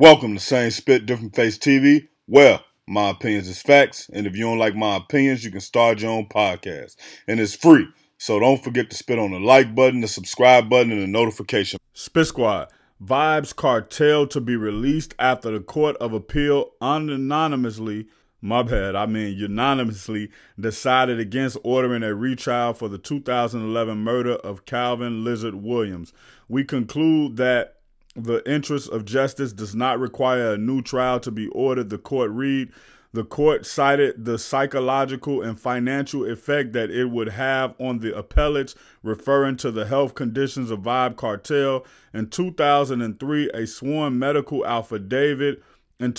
Welcome to Same Spit, Different Face TV, where my opinions is facts, and if you don't like my opinions, you can start your own podcast. And it's free, so don't forget to spit on the like button, the subscribe button, and the notification. Spit Squad, Vybz Kartel to be released after the Court of Appeal unanimously decided against ordering a retrial for the 2011 murder of Calvin Lizard Williams. We conclude that the interest of justice does not require a new trial to be ordered, the court read. The court cited the psychological and financial effect that it would have on the appellates, referring to the health conditions of Vybz Kartel. In 2003, a sworn medical affidavit a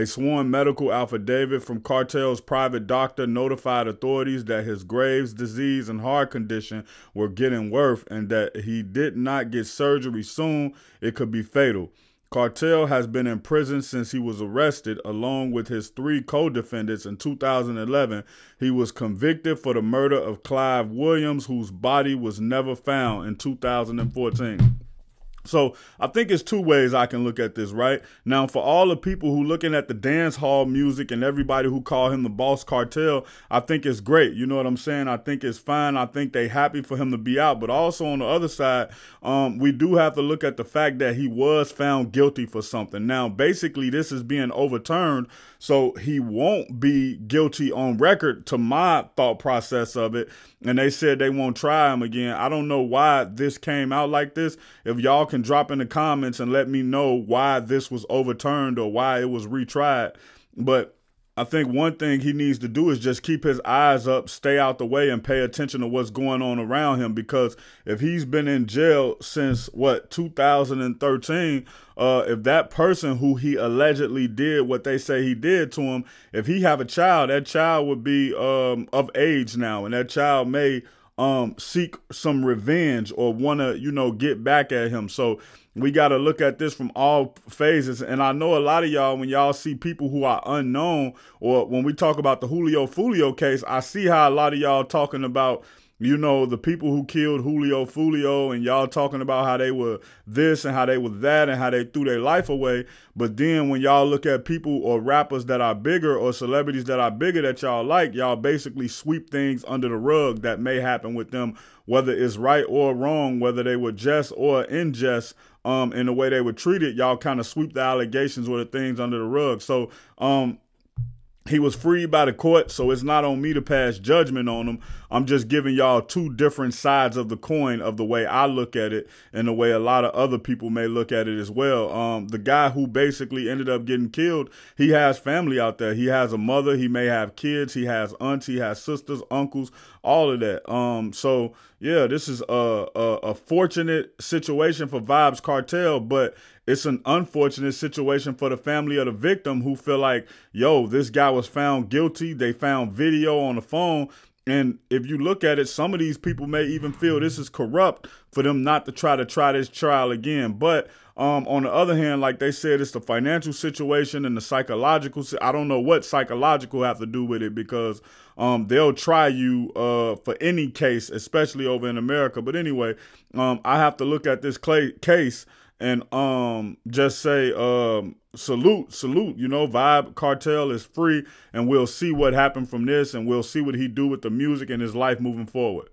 sworn medical affidavit from Kartel's private doctor notified authorities that his Graves' disease and heart condition were getting worse and that he did not get surgery soon, it could be fatal. Kartel has been in prison since he was arrested, along with his 3 co-defendants. In 2011, he was convicted for the murder of Clive Williams, whose body was never found in 2014. So I think it's 2 ways I can look at this, right? Now, for all the people who looking at the dance hall music and everybody who call him the Boss Kartel, I think it's great. You know what I'm saying? I think it's fine. I think they happy for him to be out. But also on the other side, we do have to look at the fact that he was found guilty for something. Now, basically, this is being overturned, so he won't be guilty on record, to my thought process of it. And they said they won't try him again. I don't know why this came out like this. If y'all can drop in the comments and let me know why this was overturned or why it was retried. But I think one thing he needs to do is just keep his eyes up, stay out the way, and pay attention to what's going on around him. Because if he's been in jail since, 2013, if that person who he allegedly did what they say he did to him, if he have a child, that child would be of age now, and that child may seek some revenge or want to, get back at him. So we got to look at this from all phases. And I know a lot of y'all, when y'all see people who are unknown, or when we talk about the Julio Foolio case, I see how a lot of y'all talking about, the people who killed Julio Foolio, and y'all talking about how they were this and how they were that and how they threw their life away. But then when y'all look at people or rappers that are bigger or celebrities that are bigger that y'all like, y'all basically sweep things under the rug that may happen with them, whether it's right or wrong, whether they were just or unjust in the way they were treated. Y'all kind of sweep the allegations or the things under the rug. So, he was freed by the court, so it's not on me to pass judgment on him. I'm just giving y'all 2 different sides of the coin of the way I look at it and the way a lot of other people may look at it as well. The guy who basically ended up getting killed, he has family out there. He has a mother. He may have kids. He has aunts. He has sisters, uncles, all of that. So, yeah, this is a fortunate situation for Vybz Kartel, but it's an unfortunate situation for the family of the victim who feel like, yo, this guy was found guilty. They found video on the phone. And if you look at it, some of these people may even feel this is corrupt for them not to try this trial again. But on the other hand, like they said, it's the financial situation and the psychological. I don't know what psychological have to do with it, because they'll try you for any case, especially over in America. But anyway, I have to look at this case and just say salute. Vybz Kartel is free, and we'll see what happened from this, and we'll see what he do with the music and his life moving forward.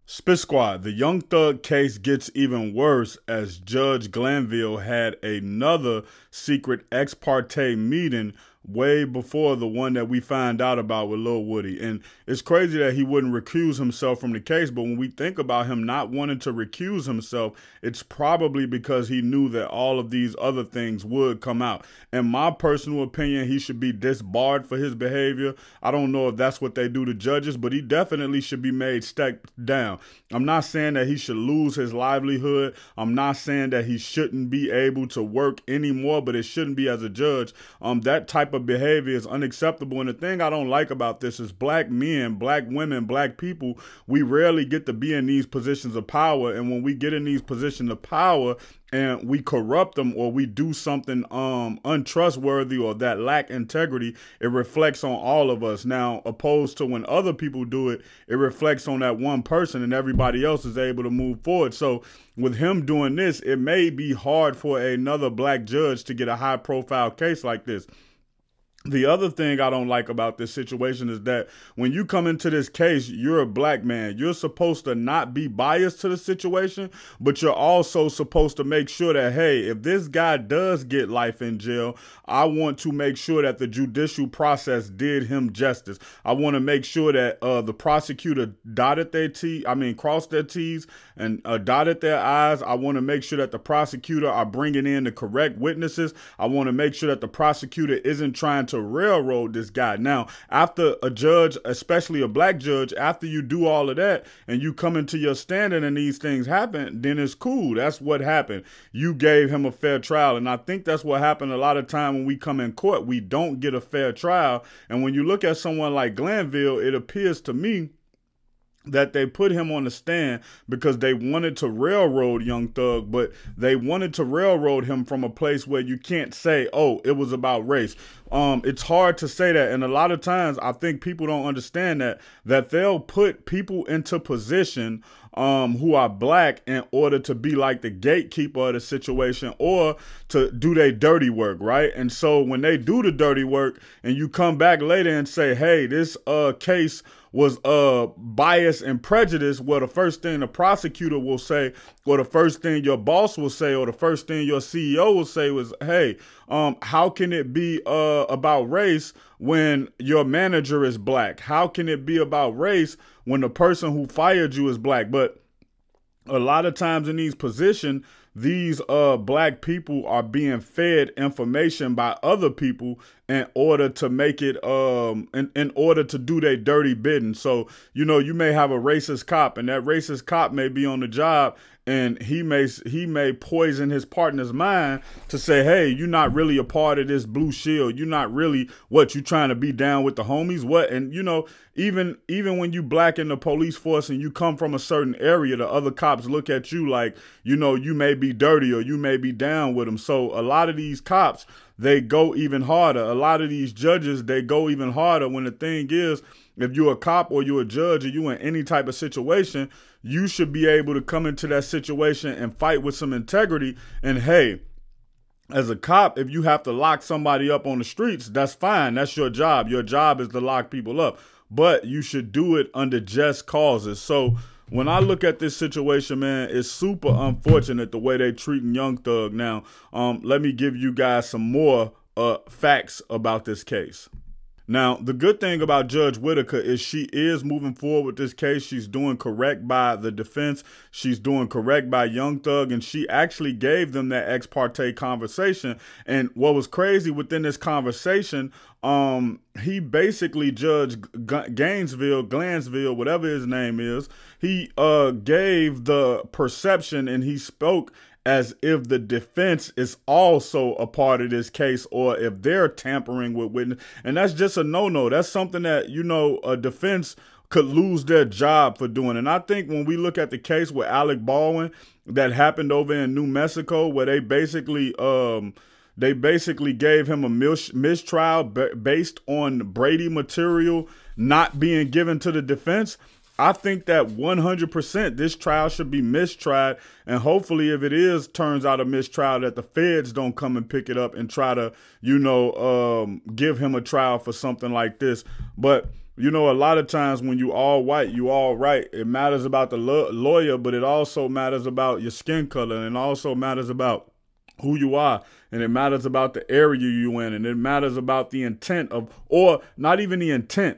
Spit Squad, the Young Thug case gets even worse as Judge Glanville had another secret ex parte meeting way before the one that we find out about with Lil Woody. And it's crazy that he wouldn't recuse himself from the case, but when we think about him not wanting to recuse himself, it's probably because he knew that all of these other things would come out. In my personal opinion, he should be disbarred for his behavior. I don't know if that's what they do to judges, but he definitely should be made step down. I'm not saying that he should lose his livelihood. I'm not saying that he shouldn't be able to work anymore, but it shouldn't be as a judge. That type type of behavior is unacceptable. And the thing I don't like about this is black men, black women, black people, we rarely get to be in these positions of power. And when we get in these positions of power and we corrupt them, or we do something untrustworthy or that lack integrity, it reflects on all of us. Now, opposed to when other people do it, it reflects on that one person and everybody else is able to move forward. So with him doing this, it may be hard for another black judge to get a high profile case like this. The other thing I don't like about this situation is that when you come into this case, you're a black man. You're supposed to not be biased to the situation, but you're also supposed to make sure that, hey, if this guy does get life in jail, I want to make sure that the judicial process did him justice. I want to make sure that the prosecutor crossed their T's and dotted their I's. I want to make sure that the prosecutor are bringing in the correct witnesses. I want to make sure that the prosecutor isn't trying to railroad this guy. Now, after a judge, especially a black judge, after you do all of that and you come into your standing and these things happen, then it's cool. That's what happened. You gave him a fair trial. And I think that's what happened a lot of time when we come in court. We don't get a fair trial. And when you look at someone like Glanville, it appears to me that they put him on the stand because they wanted to railroad Young Thug, but they wanted to railroad him from a place where you can't say, oh, it was about race. It's hard to say that. And a lot of times I think people don't understand that they'll put people into position who are black in order to be like the gatekeeper of the situation or to do their dirty work, right? And so when they do the dirty work and you come back later and say, hey, this case was bias and prejudice, well, the first thing the prosecutor will say, or the first thing your boss will say, or the first thing your CEO will say was, hey, how can it be about race when your manager is black? How can it be about race when the person who fired you is black? But a lot of times in these positions, these black people are being fed information by other people in order to make it in order to do their dirty bidding. So, you know, you may have a racist cop and that racist cop may be on the job and he may poison his partner's mind to say, hey, you're not really a part of this blue shield. You're not really you trying to be down with the homies. What? And, you know, even when you black in the police force and you come from a certain area, the other cops look at you like, you know, you may be dirty or you may be down with them. So a lot of these cops, they go even harder. A lot of these judges, they go even harder when the thing is, if you're a cop or you're a judge or you in any type of situation, you should be able to come into that situation and fight with some integrity. And hey, as a cop, if you have to lock somebody up on the streets, that's fine. That's your job. Your job is to lock people up. But you should do it under just causes. So when I look at this situation, man, it's super unfortunate the way they treating Young Thug. Now, let me give you guys some more facts about this case. Now, the good thing about Judge Whitaker is she is moving forward with this case. She's doing correct by the defense. She's doing correct by Young Thug, and she actually gave them that ex parte conversation. And what was crazy within this conversation, he basically, Judge Glansville, whatever his name is, he gave the perception and he spoke as if the defense is also a part of this case or if they're tampering with witness. And that's just a no-no. That's something that, you know, a defense could lose their job for doing. And I think when we look at the case with Alec Baldwin that happened over in New Mexico, where they basically gave him a mistrial based on Brady material not being given to the defense, I think that 100% this trial should be mistried. And hopefully if it turns out a mistrial, that the feds don't come and pick it up and try to, you know, give him a trial for something like this. But, you know, a lot of times when you all white, you all right. It matters about the lawyer, but it also matters about your skin color, and it also matters about who you are, and it matters about the area you in, and it matters about the intent of, or not even the intent.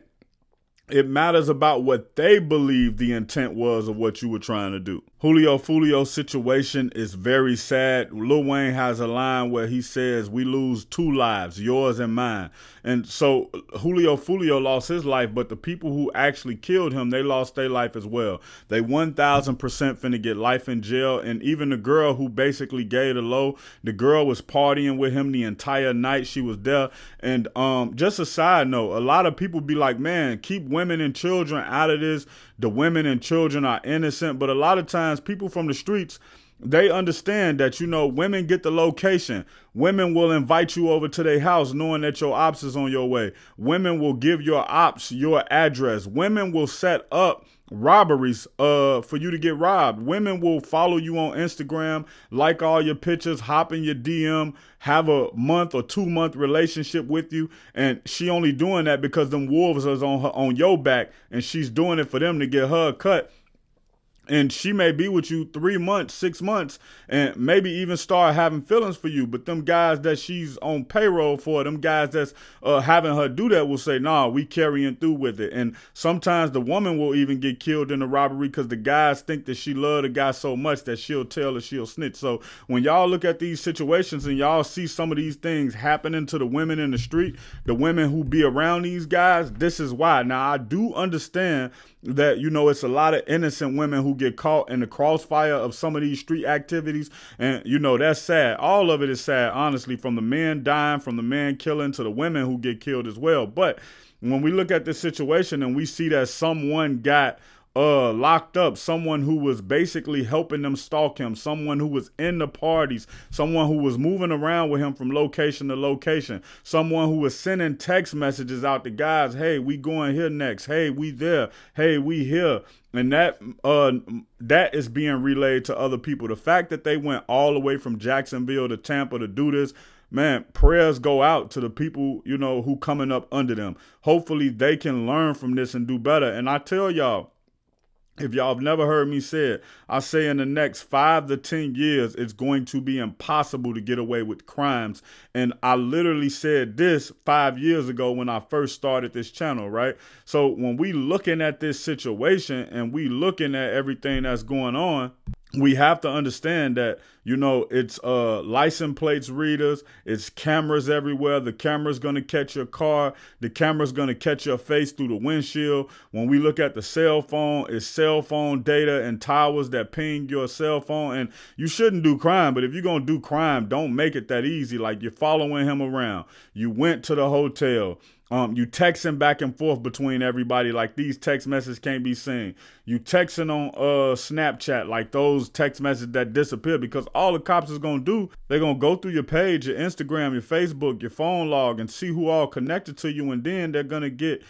It matters about what they believe the intent was of what you were trying to do. Julio Foolio situation is very sad. Lil Wayne has a line where he says, "We lose 2 lives, yours and mine." And so Julio Foolio lost his life, but the people who actually killed him, they lost their life as well. They 1000% finna get life in jail. And even the girl who basically gave the low, the girl was partying with him the entire night. She was there. And just a side note, a lot of people be like, man, keep women and children out of this. The women and children are innocent. But a lot of times people from the streets, they understand that, you know, women get the location. Women will invite you over to their house knowing that your ops is on your way. Women will give your ops your address. Women will set up robberies for you to get robbed. Women will follow you on Instagram, like all your pictures, hop in your DM, have a month or 2 month relationship with you, and she only doing that because them wolves is on your back, and she's doing it for them to get her cut. And she may be with you 3 months, 6 months, and maybe even start having feelings for you. But them guys that she's on payroll for, them guys that's having her do that will say, nah, we carrying through with it. And sometimes the woman will even get killed in the robbery because the guys think that she love the guy so much that she'll tell or she'll snitch. So when y'all look at these situations and y'all see some of these things happening to the women in the street, the women who be around these guys, this is why. Now, I do understand that, you know, it's a lot of innocent women who get caught in the crossfire of some of these street activities. And, you know, that's sad. All of it is sad, honestly, from the men dying, from the men killing to the women who get killed as well. But when we look at this situation and we see that someone got locked up, someone who was basically helping them stalk him, someone who was in the parties, someone who was moving around with him from location to location, someone who was sending text messages out to guys, hey, we going here next, hey, we there, hey, we here. And that is being relayed to other people. The fact that they went all the way from Jacksonville to Tampa to do this, man, prayers go out to the people, you know, who coming up under them. Hopefully they can learn from this and do better. And I tell y'all, if y'all have never heard me say it, I say in the next 5 to 10 years, it's going to be impossible to get away with crimes. And I literally said this 5 years ago when I first started this channel, right? So when we looking at this situation and we looking at everything that's going on, we have to understand that, you know, it's license plates readers, it's cameras everywhere. The camera's going to catch your car. The camera's going to catch your face through the windshield. When we look at the cell phone, it's cell phone data and towers that ping your cell phone. And you shouldn't do crime, but if you're going to do crime, don't make it that easy. Like, you're following him around. You went to the hotel. You texting back and forth between everybody, like these text messages can't be seen. You texting on Snapchat, like those text messages that disappear, because all the cops is going to do, they're going to go through your page, your Instagram, your Facebook, your phone log, and see who all connected to you. And then they're going to get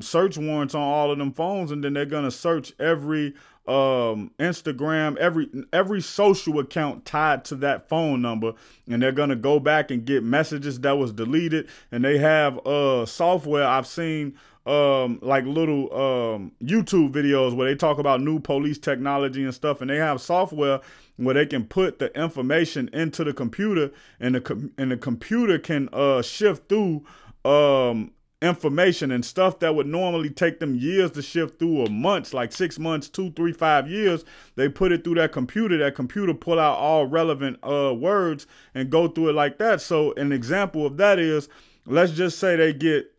search warrants on all of them phones. And then they're going to search every Instagram, every social account tied to that phone number, and they're gonna go back and get messages that was deleted. And they have software I've seen, like little YouTube videos where they talk about new police technology and stuff, and they have software where they can put the information into the computer, and the computer can shift through information and stuff that would normally take them years to shift through, or months, like 6 months, 2, 3, 5 years. They put it through that computer pull out all relevant words and go through it like that. So an example of that is, let's just say they get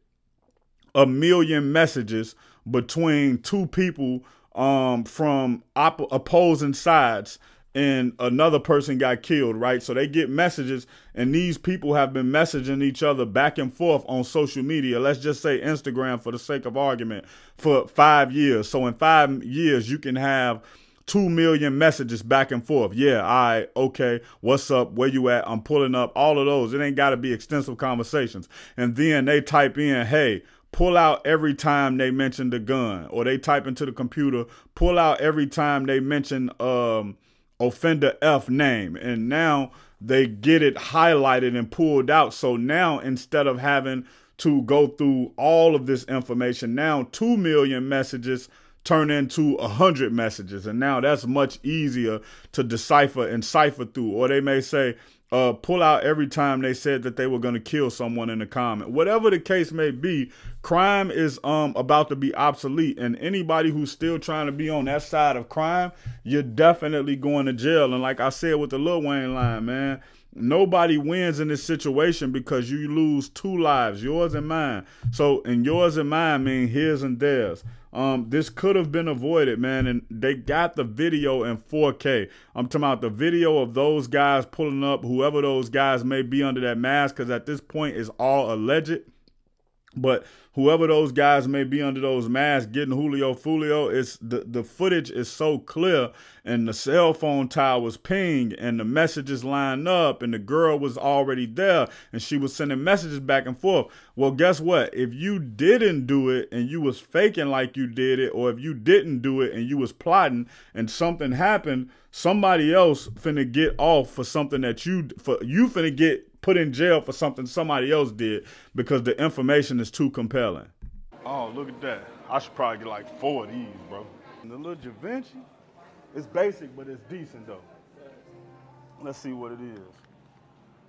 1 million messages between 2 people from opposing sides, and another person got killed, right? So they get messages, and these people have been messaging each other back and forth on social media. Let's just say Instagram, for the sake of argument, for 5 years. So in 5 years, you can have 2 million messages back and forth. Yeah, all right, okay, what's up, where you at, I'm pulling up, all of those. It ain't got to be extensive conversations. And then they type in, hey, pull out every time they mention the gun. Or they type into the computer, pull out every time they mention offender F name, and now they get it highlighted and pulled out. So now, instead of having to go through all of this information, now 2 million messages turn into 100 messages, and now that's much easier to decipher and cipher through. Or they may say, pull out every time they said that they were going to kill someone in the comment. Whatever the case may be, crime is about to be obsolete, and anybody who's still trying to be on that side of crime, you're definitely going to jail. And like I said with the Lil Wayne line, man, nobody wins in this situation because you lose 2 lives, yours and mine. So, and yours and mine mean his and theirs. This could have been avoided, man, and they got the video in 4K. I'm talking about the video of those guys pulling up, whoever those guys may be under that mask, because at this point it's all alleged. But whoever those guys may be under those masks getting Julio Foolio, it's the footage is so clear, and the cell phone tower was pinged, and the messages lined up, and the girl was already there, and she was sending messages back and forth. Well, guess what? If you didn't do it and you was faking like you did it, or if you didn't do it and you was plotting and something happened, somebody else finna get off for something that you finna get put in jail for something somebody else did, because the information is too compelling. Oh, look at that. I should probably get like 4 of these, bro. And the little Gervonta, it's basic, but it's decent though. Let's see what it is.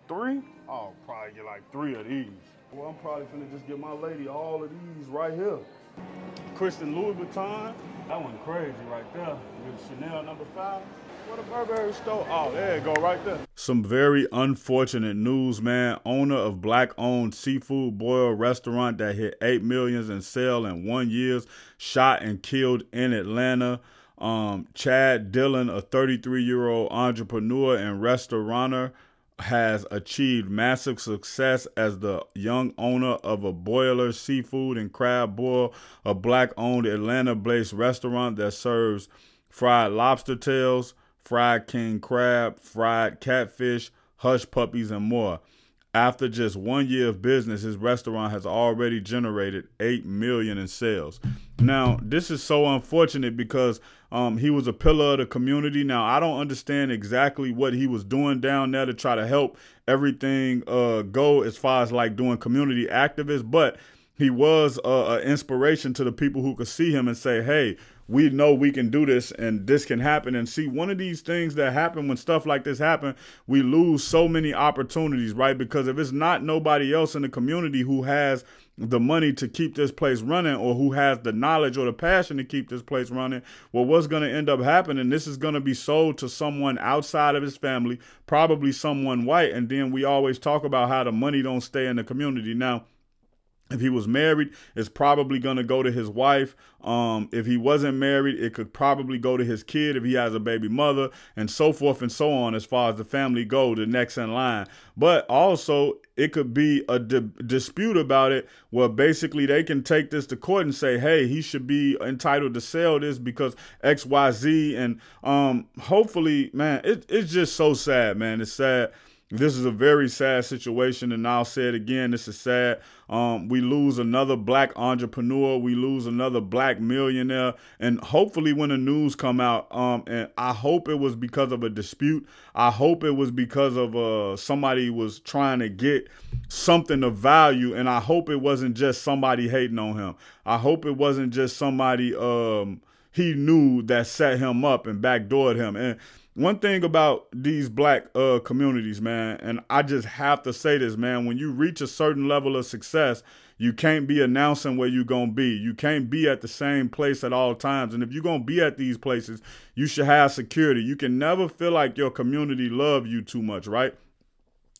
3? I'll probably get like 3 of these. Well, I'm probably finna just get my lady all of these right here. Christian Louis Vuitton. That one crazy right there. With Chanel number 5. What a Burberry store. Oh, there you go, right there. Some very unfortunate news, man. Owner of black-owned seafood boil restaurant that hit $8 million in sale in 1 year, shot and killed in Atlanta. Chad Dillon, a 33-year-old entrepreneur and restaurateur, has achieved massive success as the young owner of a Boiler Seafood and Crab Boil, a black-owned Atlanta-based restaurant that serves fried lobster tails, fried king crab, fried catfish, hush puppies, and more. After just 1 year of business, his restaurant has already generated $8 million in sales. Now, this is so unfortunate because he was a pillar of the community. Now, I don't understand exactly what he was doing down there to try to help everything go as far as like doing community activists, but he was an inspiration to the people who could see him and say, hey, we know we can do this and this can happen. And see, one of these things that happen when stuff like this happen, we lose so many opportunities, right? Because if it's not nobody else in the community who has the money to keep this place running, or who has the knowledge or the passion to keep this place running, well, what's going to end up happening? This is going to be sold to someone outside of his family, probably someone white. And then we always talk about how the money don't stay in the community. Now, if he was married, it's probably going to go to his wife. If he wasn't married, it could probably go to his kid if he has a baby mother, and so forth and so on as far as the family go, the next in line. But also, it could be a dispute about it where basically they can take this to court and say, hey, he should be entitled to sell this because X, Y, Z. And hopefully, man, it's just so sad, man. It's sad. This is a very sad situation, and I'll say it again, this is sad. We lose another black entrepreneur. We lose another black millionaire. And hopefully when the news come out, and I hope it was because of a dispute. I hope it was because of somebody was trying to get something of value, and I hope it wasn't just somebody hating on him. I hope it wasn't just somebody he knew that set him up and backdoored him. And one thing about these black communities, man, and I just have to say this, man, when you reach a certain level of success, you can't be announcing where you're going to be. You can't be at the same place at all times. And if you're going to be at these places, you should have security. You can never feel like your community love you too much, right?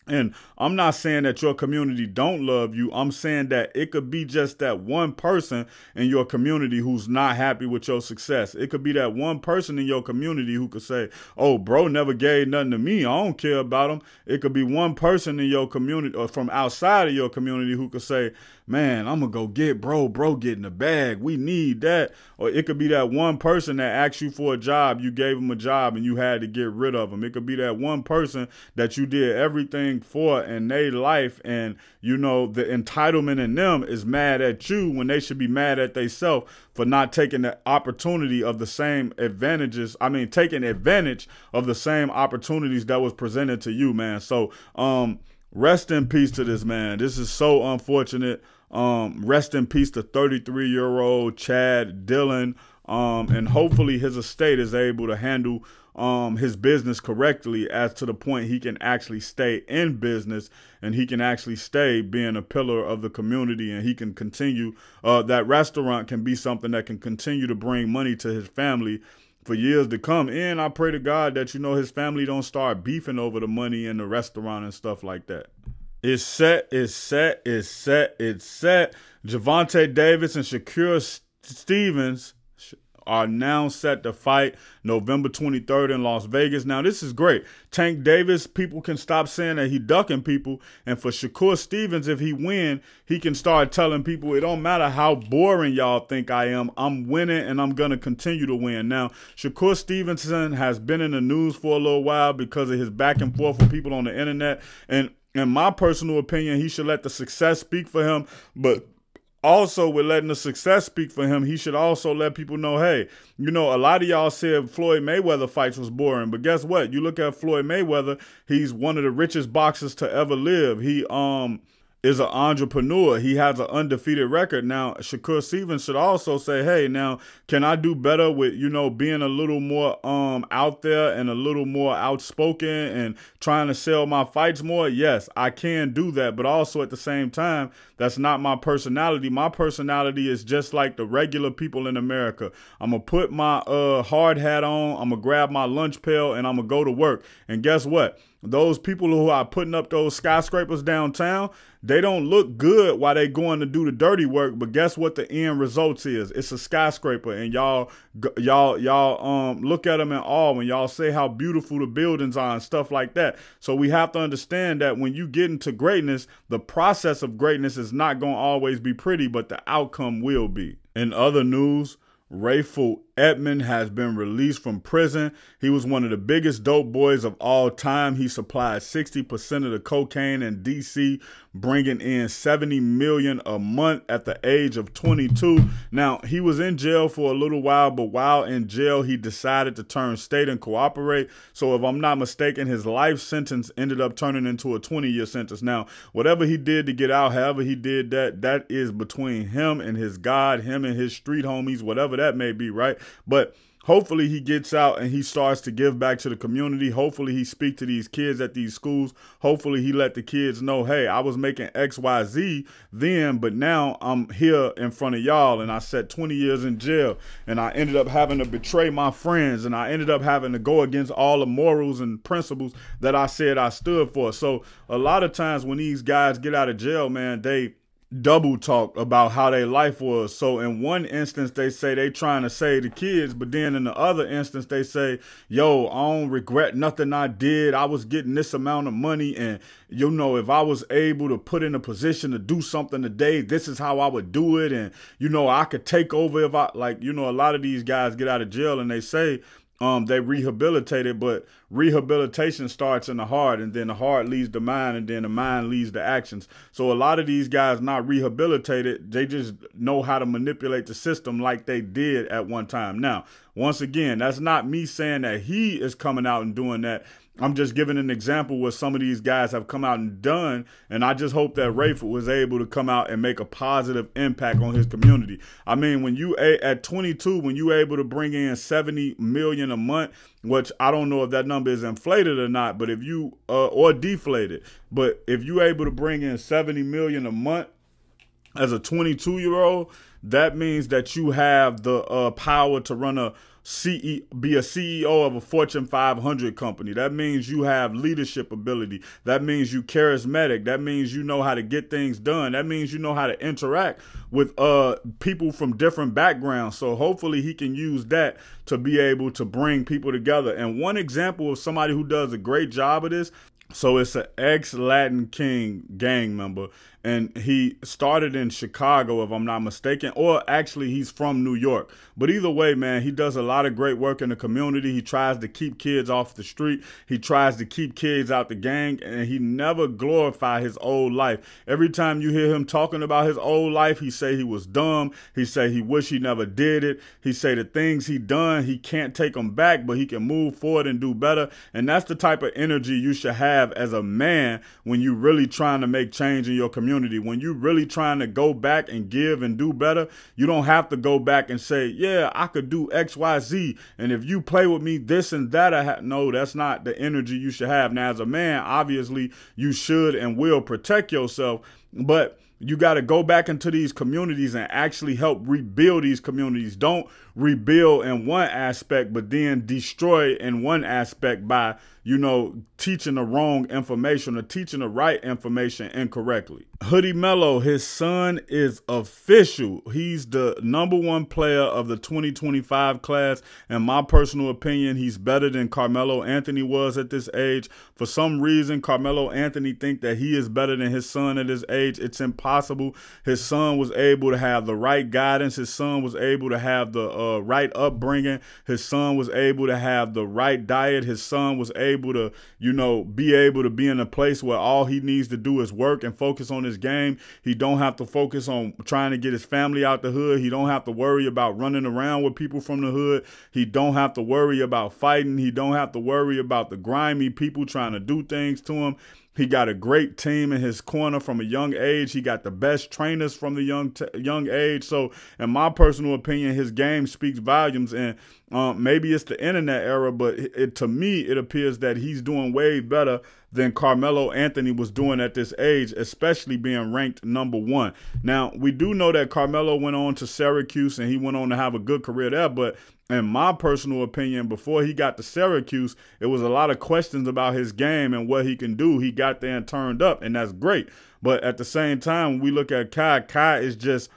And I'm not saying that your community don't love you. I'm saying that it could be just that one person in your community who's not happy with your success. It could be that one person in your community who could say, oh, bro never gave nothing to me, I don't care about him. It could be one person in your community or from outside of your community who could say, man, I'm going to go get bro getting the bag. We need that. Or it could be that one person that asked you for a job. You gave him a job and you had to get rid of him. It could be that one person that you did everything for in their life, and you know the entitlement in them is mad at you when they should be mad at themselves for not taking the opportunity of the same advantages. I mean, taking advantage of the same opportunities that was presented to you, man. So rest in peace to this man. This is so unfortunate. Rest in peace to 33-year-old Chad Dillon. And hopefully his estate is able to handle his business correctly, as to the point he can actually stay in business and he can actually stay being a pillar of the community, and he can continue, that restaurant can be something that can continue to bring money to his family for years to come. And I pray to God that, you know, his family don't start beefing over the money in the restaurant and stuff like that. It's set, it's set, it's set, it's set. Gervonta Davis and Shakur Stevens are now set to fight November 23rd in Las Vegas. Now, this is great. Tank Davis, people can stop saying that he ducking people. And for Shakur Stevens, if he win, he can start telling people, it don't matter how boring y'all think I am, I'm winning and I'm going to continue to win. Now, Shakur Stevenson has been in the news for a little while because of his back and forth with people on the internet. And in my personal opinion, he should let the success speak for him. But also, with letting the success speak for him, he should also let people know, hey, you know, a lot of y'all said Floyd Mayweather fights was boring. But guess what? You look at Floyd Mayweather, he's one of the richest boxers to ever live. He is an entrepreneur. He has an undefeated record. Now, Shakur Stevens should also say, hey, now, can I do better with, you know, being a little more out there and a little more outspoken and trying to sell my fights more? Yes, I can do that. But also at the same time, that's not my personality. My personality is just like the regular people in America. I'm going to put my hard hat on. I'm going to grab my lunch pail and I'm going to go to work. And guess what? Those people who are putting up those skyscrapers downtown, they don't look good while they going to do the dirty work. But guess what the end results is? It's a skyscraper, and y'all look at them in awe when y'all say how beautiful the buildings are and stuff like that. So we have to understand that when you get into greatness, the process of greatness is not going to always be pretty, but the outcome will be. In other news, Rayful Edmond has been released from prison. He was one of the biggest dope boys of all time. He supplied 60% of the cocaine in D.C., bringing in $70 million a month at the age of 22. Now, he was in jail for a little while, but while in jail, he decided to turn state and cooperate. So if I'm not mistaken, his life sentence ended up turning into a 20-year sentence. Now, whatever he did to get out, however he did that, that is between him and his God, him and his street homies, whatever that may be, right? But hopefully he gets out and he starts to give back to the community. Hopefully he speaks to these kids at these schools. Hopefully he let the kids know, hey, I was making XYZ then, but now I'm here in front of y'all and I sat 20 years in jail and I ended up having to betray my friends and I ended up having to go against all the morals and principles that I said I stood for. So a lot of times when these guys get out of jail, man, they double talk about how their life was. So in one instance, they say they trying to save the kids, but then in the other instance, they say, yo, I don't regret nothing I did. I was getting this amount of money. And, you know, if I was able to put in a position to do something today, this is how I would do it. And, you know, I could take over if I, like, you know, a lot of these guys get out of jail and they say, they rehabilitated, but rehabilitation starts in the heart, and then the heart leads the mind, and then the mind leads the actions. So a lot of these guys not rehabilitated, they just know how to manipulate the system like they did at one time. Now, once again, that's not me saying that he is coming out and doing that. I'm just giving an example where some of these guys have come out and done, and I just hope that Rayful was able to come out and make a positive impact on his community. I mean, when you at 22, when you able to bring in $70 million a month, which I don't know if that number is inflated or not, but if you or deflated, but if you able to bring in $70 million a month as a 22-year-old, that means that you have the power to run be a CEO of a Fortune 500 company. That means you have leadership ability. That means you charismatic. That means you know how to get things done. That means you know how to interact with people from different backgrounds. So hopefully he can use that to be able to bring people together. And one example of somebody who does a great job of this, so it's an ex-Latin King gang member, and he started in Chicago, if I'm not mistaken, or actually he's from New York. But either way, man, he does a lot of great work in the community. He tries to keep kids off the street. He tries to keep kids out the gang, and he never glorifies his old life. Every time you hear him talking about his old life, he say he was dumb. He say he wish he never did it. He say the things he done, he can't take them back, but he can move forward and do better. And that's the type of energy you should have as a man when you really trying to make change in your community. community. When you really trying to go back and give and do better, you don't have to go back and say, yeah, I could do X, Y, Z. And if you play with me, this and that, no, that's not the energy you should have. Now, as a man, obviously, you should and will protect yourself, but you got to go back into these communities and actually help rebuild these communities. Don't rebuild in one aspect, but then destroy in one aspect by, you know, teaching the wrong information or teaching the right information incorrectly. Hoodie Mello, his son is official. He's the #1 player of the 2025 class. In my personal opinion, he's better than Carmelo Anthony was at this age. For some reason, Carmelo Anthony think that he is better than his son at his age. It's impossible. His son was able to have the right guidance. His son was able to have the right upbringing. His son was able to have the right diet. His son was able to, you know, be able to be in a place where all he needs to do is work and focus on his game. He don't have to focus on trying to get his family out the hood. He don't have to worry about running around with people from the hood. He don't have to worry about fighting. He don't have to worry about the grimy people trying to do things to him. He got a great team in his corner from a young age. He got the best trainers from the young age. So in my personal opinion, his game speaks volumes. And maybe it's the internet era, but to me, it appears that he's doing way better than Carmelo Anthony was doing at this age, especially being ranked #1. Now, we do know that Carmelo went on to Syracuse and he went on to have a good career there, but in my personal opinion, before he got to Syracuse, it was a lot of questions about his game and what he can do. He got there and turned up, and that's great. But at the same time, when we look at Kiyah is just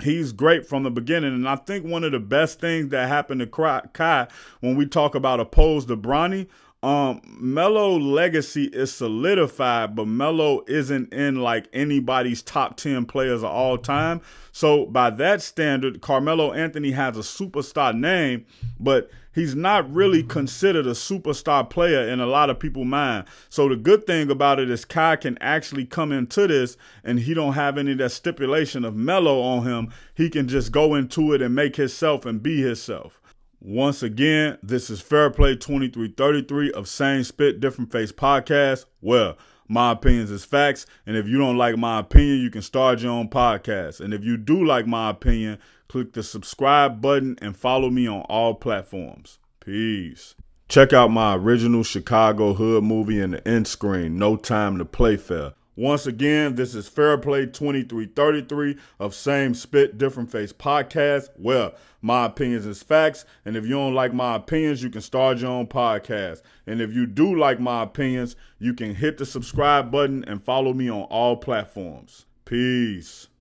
he's great from the beginning. And I think one of the best things that happened to Kiyah when we talk about opposed to Bronny, Melo's legacy is solidified, but Melo isn't in like anybody's top 10 players of all time. So by that standard, Carmelo Anthony has a superstar name, but he's not really considered a superstar player in a lot of people's mind. So the good thing about it is Kiyah can actually come into this and he don't have any of that stipulation of Melo on him. He can just go into it and make himself and be himself. Once again, this is Fairplay 2333 of Same Spit, Different Face Podcast. Well, my opinions is facts, and if you don't like my opinion, you can start your own podcast. And if you do like my opinion, click the subscribe button and follow me on all platforms. Peace. Check out my original Chicago hood movie in the end screen, No Time to Play Fair. Once again, this is Fairplay 2333 of Same Spit, Different Face Podcast. Well, my opinions is facts, and if you don't like my opinions, you can start your own podcast. And if you do like my opinions, you can hit the subscribe button and follow me on all platforms. Peace.